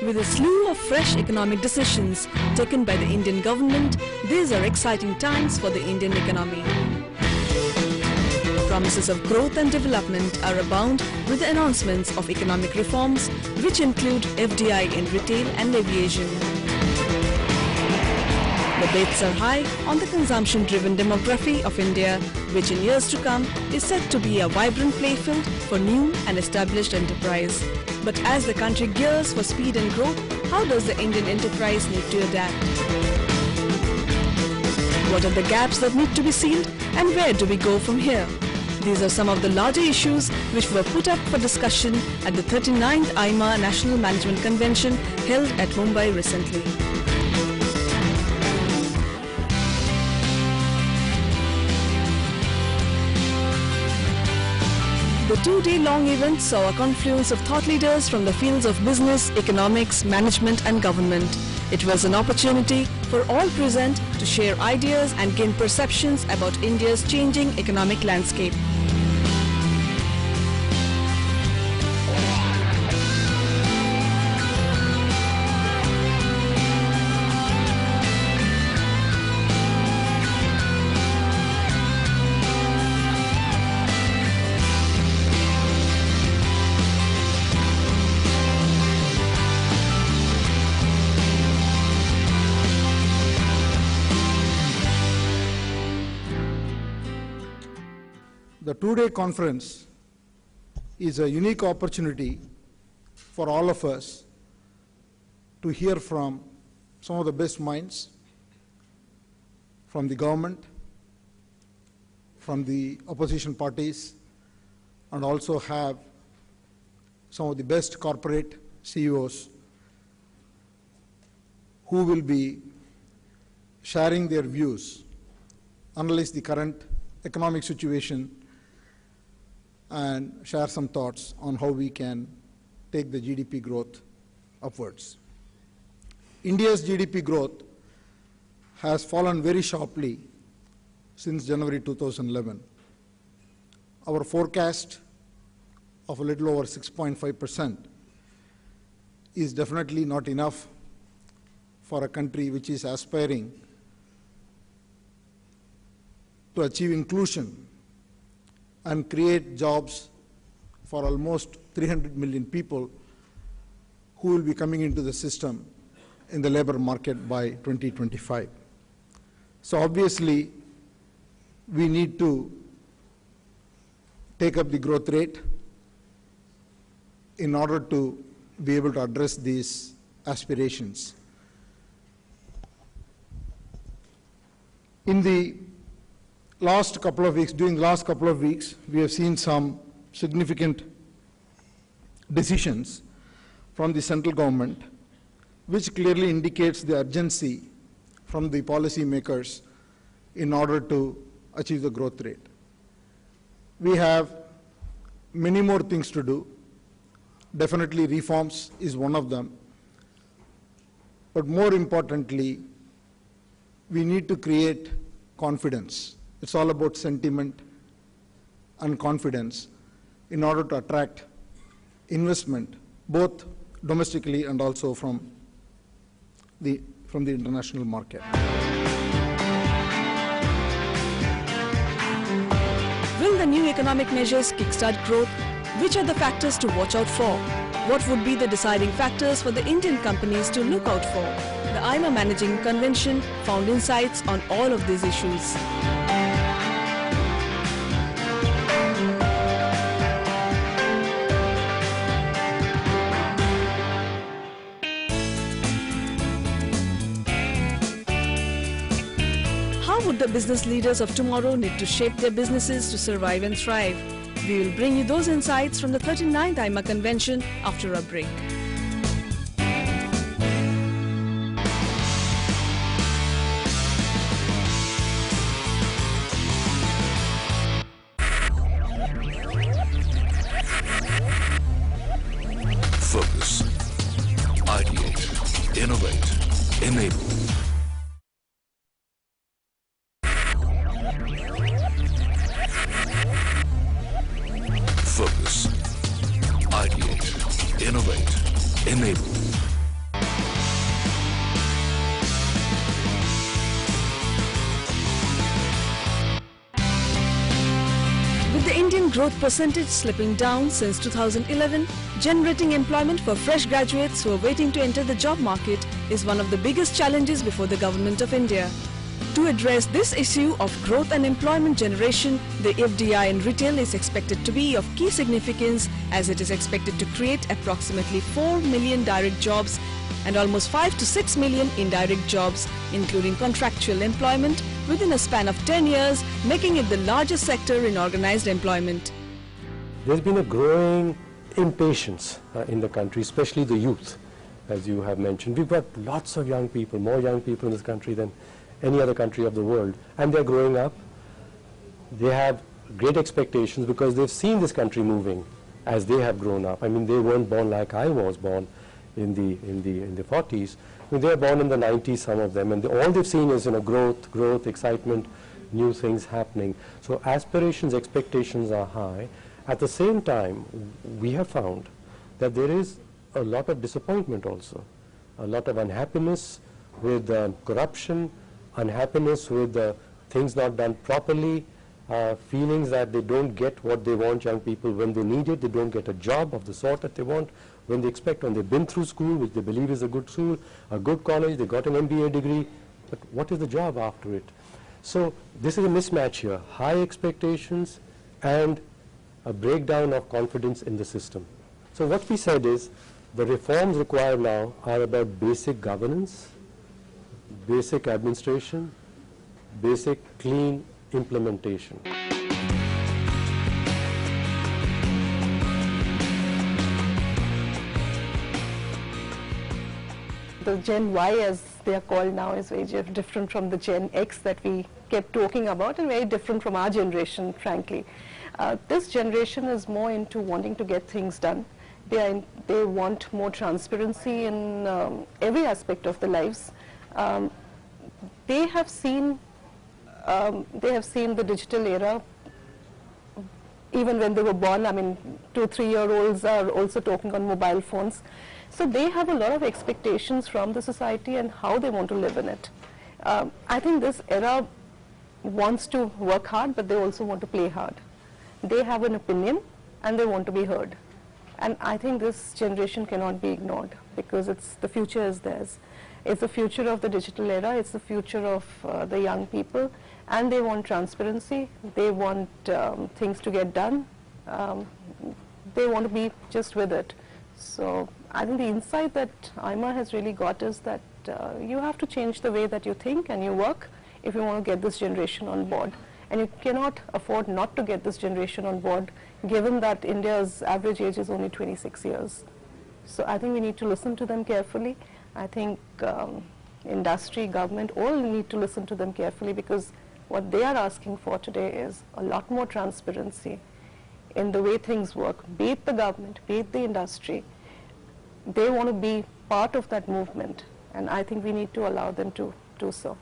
With a slew of fresh economic decisions taken by the Indian government, these are exciting times for the Indian economy. Promises of growth and development are abound with the announcements of economic reforms, which include FDI in retail and aviation. The bets are high on the consumption-driven demography of India, which in years to come is said to be a vibrant playfield for new and established enterprise. But as the country gears for speed and growth, how does the Indian enterprise need to adapt? What are the gaps that need to be sealed, and where do we go from here? These are some of the larger issues which were put up for discussion at the 39th IMA National Management Convention held at Mumbai recently. The two-day-long event saw a confluence of thought leaders from the fields of business, economics, management and government. It was an opportunity for all present to share ideas and gain perceptions about India's changing economic landscape. The two-day conference is a unique opportunity for all of us to hear from some of the best minds from the government, from the opposition parties, and also have some of the best corporate CEOs who will be sharing their views, analyze the current economic situation, and share some thoughts on how we can take the GDP growth upwards. India's GDP growth has fallen very sharply since January 2011. Our forecast of a little over 6.5% is definitely not enough for a country which is aspiring to achieve inclusion and create jobs for almost 300 million people who will be coming into the system in the labor market by 2025. So obviously, we need to take up the growth rate in order to be able to address these aspirations. In the last couple of weeks, during the last couple of weeks, we have seen some significant decisions from the central government, which clearly indicates the urgency from the policy makers in order to achieve the growth rate. We have many more things to do. Definitely reforms is one of them. But more importantly, we need to create confidence. It's all about sentiment and confidence in order to attract investment, both domestically and also from the international market. Will the new economic measures kickstart growth? Which are the factors to watch out for? What would be the deciding factors for the Indian companies to look out for? The IMA Managing Convention found insights on all of these issues. How would the business leaders of tomorrow need to shape their businesses to survive and thrive? We will bring you those insights from the 39th IMA Convention after a break. Focus, ideate, innovate, enable. Focus, ideate, innovate, enable. growth percentage slipping down since 2011, generating employment for fresh graduates who are waiting to enter the job market is one of the biggest challenges before the Government of India. To address this issue of growth and employment generation, the FDI in retail is expected to be of key significance, as it is expected to create approximately 4 million direct jobs and almost 5 to 6 million indirect jobs, including contractual employment, within a span of 10 years, making it the largest sector in organized employment. There's been a growing impatience in the country, especially the youth, as you have mentioned. We've got lots of young people, more young people in this country than any other country of the world, and they're growing up. They have great expectations because they've seen this country moving as they have grown up. I mean, they weren't born like I was born in the 40s. I mean, they were born in the 90s, some of them, and all they've seen is growth, excitement, new things happening. So aspirations, expectations are high. At the same time, we have found that there is a lot of disappointment also, a lot of unhappiness with corruption, unhappiness with things not done properly, feelings that they don't get what they want, young people, when they need it. They don't get a job of the sort that they want, when they expect, when they've been through school, which they believe is a good school, a good college, they got an MBA degree, but what is the job after it? So this is a mismatch here, high expectations and a breakdown of confidence in the system. So what we said is the reforms required now are about basic governance, basic administration, basic clean implementation. The Gen Y, as they are called now, is very different from the Gen X that we kept talking about, and very different from our generation, frankly. This generation is more into wanting to get things done. They want more transparency in every aspect of their lives. They have seen the digital era even when they were born. I mean, 2 or 3-year-olds are also talking on mobile phones. So they have a lot of expectations from the society and how they want to live in it. I think this era wants to work hard, but they also want to play hard. They have an opinion and they want to be heard. And I think this generation cannot be ignored, because the future is theirs. It's the future of the digital era, it's the future of the young people, and they want transparency, they want things to get done, they want to be just with it. So I think the insight that IMA has really got is that you have to change the way that you think and you work if you want to get this generation on board. And you cannot afford not to get this generation on board, given that India's average age is only 26 years. So I think we need to listen to them carefully. I think industry, government, all need to listen to them carefully, because what they are asking for today is a lot more transparency in the way things work, be it the government, be it the industry. They want to be part of that movement, and I think we need to allow them to do so.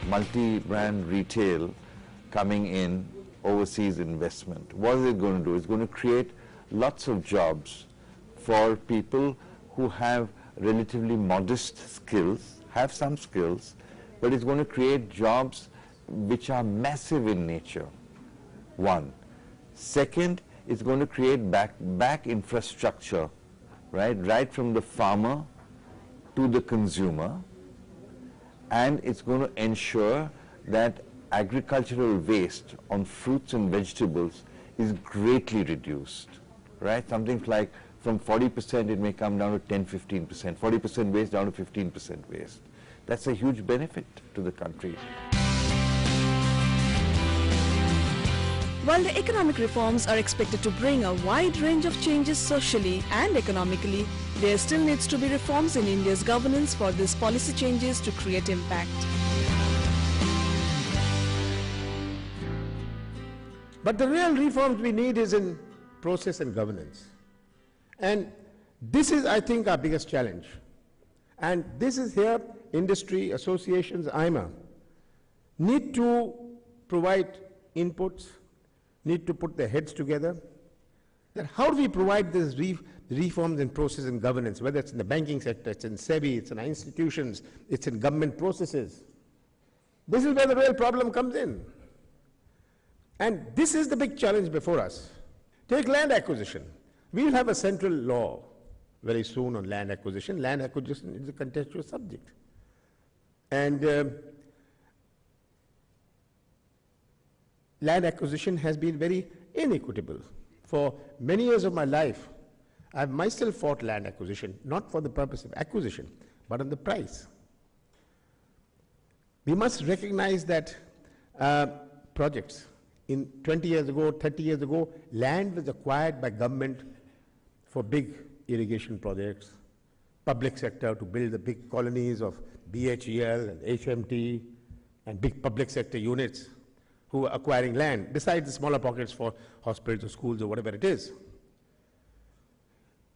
Multi-brand retail coming in, overseas investment. What is it going to do? It's going to create lots of jobs for people who have relatively modest skills, have some skills, but it's going to create jobs which are massive in nature. One. Second, it's going to create back infrastructure, right from the farmer to the consumer, and it's going to ensure that agricultural waste on fruits and vegetables is greatly reduced, right? Something like from 40% it may come down to 10-15%, 40% waste down to 15% waste. That's a huge benefit to the country. While the economic reforms are expected to bring a wide range of changes socially and economically, there still needs to be reforms in India's governance for these policy changes to create impact. But the real reforms we need is in process and governance. And this is, I think, our biggest challenge. And this is here, industry, associations, IMA, need to provide inputs, need to put their heads together. Then how do we provide these reforms in process and governance, whether it's in the banking sector, it's in SEBI, it's in our institutions, it's in government processes. This is where the real problem comes in. And this is the big challenge before us. Take land acquisition. We will have a central law very soon on land acquisition. Land acquisition is a contentious subject. And land acquisition has been very inequitable. For many years of my life, I have myself fought land acquisition, not for the purpose of acquisition, but on the price. We must recognize that projects in 20 years ago, 30 years ago, land was acquired by government for big irrigation projects, public sector to build the big colonies of BHEL and HMT and big public sector units who are acquiring land, besides the smaller pockets for hospitals or schools or whatever it is.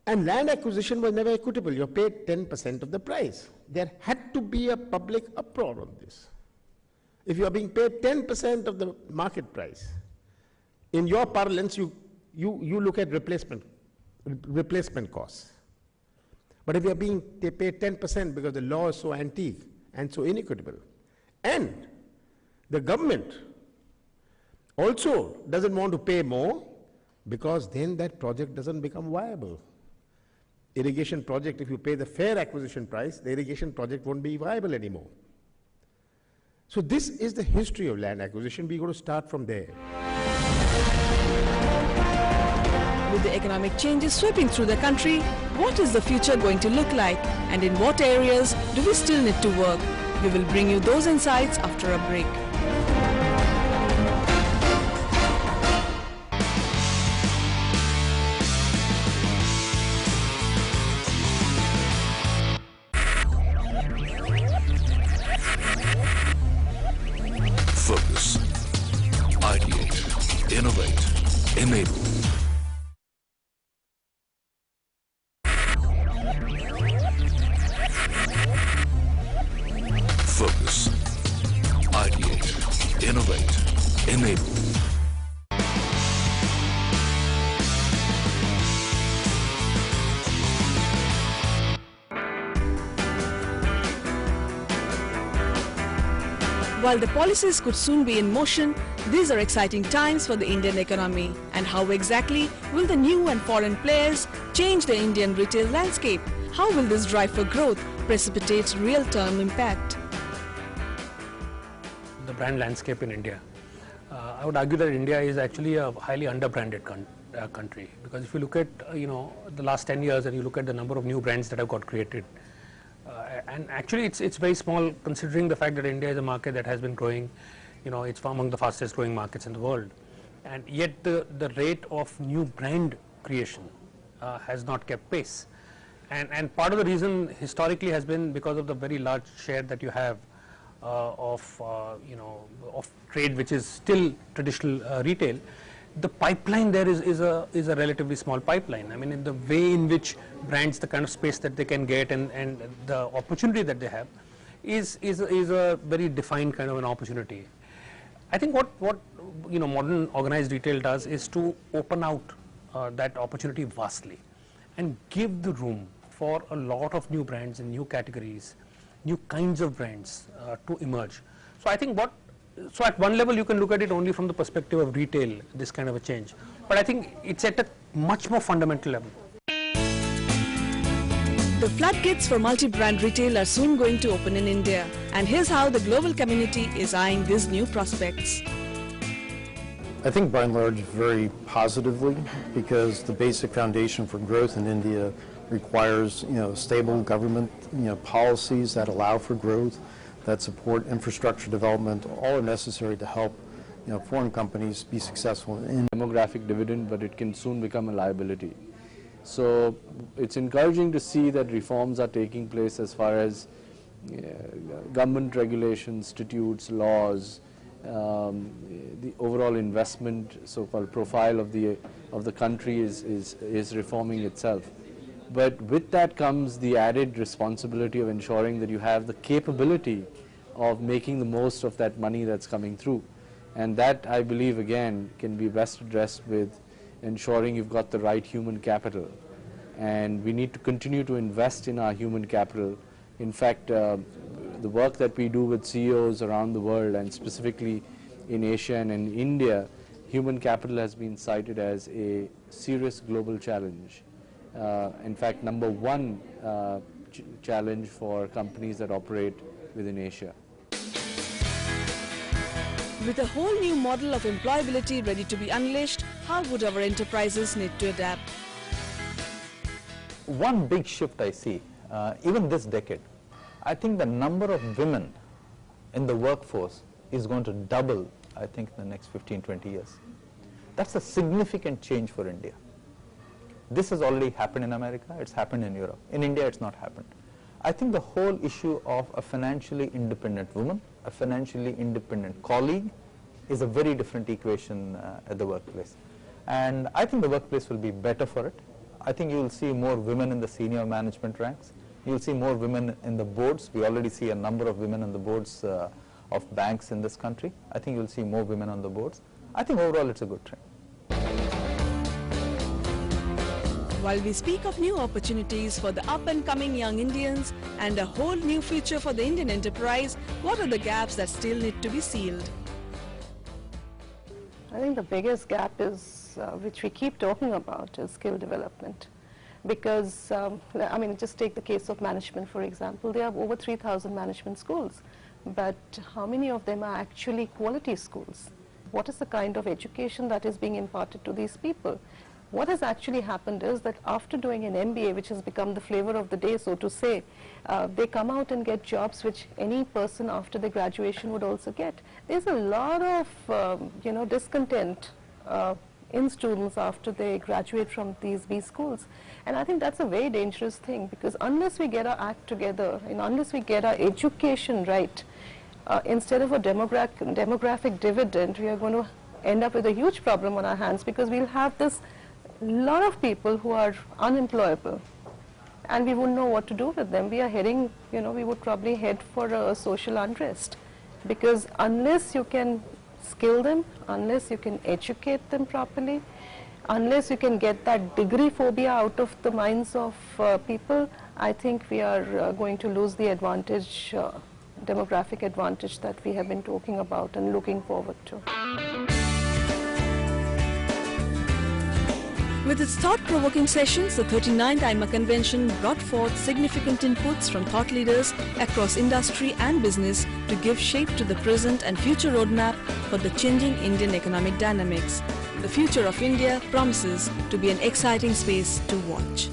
And land acquisition was never equitable. You paid 10% of the price. There had to be a public uproar on this. If you are being paid 10% of the market price, in your parlance, you look at replacement costs. But if you are being paid 10% because the law is so antique and so inequitable, and the government also doesn't want to pay more, because then that project doesn't become viable. Irrigation project, if you pay the fair acquisition price, the irrigation project won't be viable anymore. So this is the history of land acquisition. We've got to start from there. With the economic changes sweeping through the country, what is the future going to look like, and in what areas do we still need to work? We will bring you those insights after a break. Focus. Ideate. Innovate. Enable. Focus. Ideate. Innovate. Enable. While the policies could soon be in motion, these are exciting times for the Indian economy. And how exactly will the new and foreign players change the Indian retail landscape? How will this drive for growth precipitate real-term impact? The brand landscape in India. I would argue that India is actually a highly under-branded country, because if you look at the last 10 years and you look at the number of new brands that have got created, and actually it's very small considering the fact that India is a market that has been growing, it's among the fastest growing markets in the world, and yet the rate of new brand creation has not kept pace, and part of the reason historically has been because of the very large share that you have of trade which is still traditional retail. The pipeline there is a relatively small pipeline. I mean, in the way in which brands, the kind of space that they can get and the opportunity that they have is a very defined kind of an opportunity. I think what modern organized retail does is to open out that opportunity vastly and give the room for a lot of new brands and new categories, new kinds of brands to emerge. So I think so at one level you can look at it only from the perspective of retail, this kind of a change. But I think it's at a much more fundamental level. The floodgates for multi-brand retail are soon going to open in India. And here's how the global community is eyeing these new prospects. I think by and large very positively, because the basic foundation for growth in India requires stable government policies that allow for growth, that support infrastructure development. All are necessary to help foreign companies be successful in demographic dividend, but it can soon become a liability. So it's encouraging to see that reforms are taking place as far as government regulations, statutes, laws, the overall investment so-called profile of the country is reforming itself. But with that comes the added responsibility of ensuring that you have the capability of making the most of that money that's coming through. And that, I believe, again, can be best addressed with ensuring you've got the right human capital. And we need to continue to invest in our human capital. In fact, the the work that we do with CEOs around the world, and specifically in Asia and in India, human capital has been cited as a serious global challenge. In fact, number one challenge for companies that operate within Asia. With a whole new model of employability ready to be unleashed, how would our enterprises need to adapt? One big shift I see, even this decade, I think the number of women in the workforce is going to double, I think, in the next 15-20 years. That's a significant change for India. This has already happened in America, it's happened in Europe. In India, it's not happened. I think the whole issue of a financially independent woman, a financially independent colleague, is a very different equation at the workplace. And I think the workplace will be better for it. I think you will see more women in the senior management ranks. You will see more women in the boards. We already see a number of women on the boards of banks in this country. I think you will see more women on the boards. I think overall it's a good trend. While we speak of new opportunities for the up-and-coming young Indians and a whole new future for the Indian enterprise, what are the gaps that still need to be sealed? I think the biggest gap is, which we keep talking about, is skill development. Because, I mean, just take the case of management, for example. There are over 3,000 management schools, but how many of them are actually quality schools? What is the kind of education that is being imparted to these people? What has actually happened is that after doing an MBA, which has become the flavor of the day, so to say, they come out and get jobs which any person after their graduation would also get. There's a lot of, discontent in students after they graduate from these B schools. And I think that's a very dangerous thing, because unless we get our act together and unless we get our education right, instead of a demographic dividend, we are going to end up with a huge problem on our hands, because we'll have this lot of people who are unemployable and we wouldn't know what to do with them. We are heading, we would probably head for a social unrest, because unless you can skill them, unless you can educate them properly, unless you can get that degree phobia out of the minds of people, I think we are going to lose the advantage, demographic advantage that we have been talking about and looking forward to. With its thought-provoking sessions, the 39th IMA Convention brought forth significant inputs from thought leaders across industry and business to give shape to the present and future roadmap for the changing Indian economic dynamics. The future of India promises to be an exciting space to watch.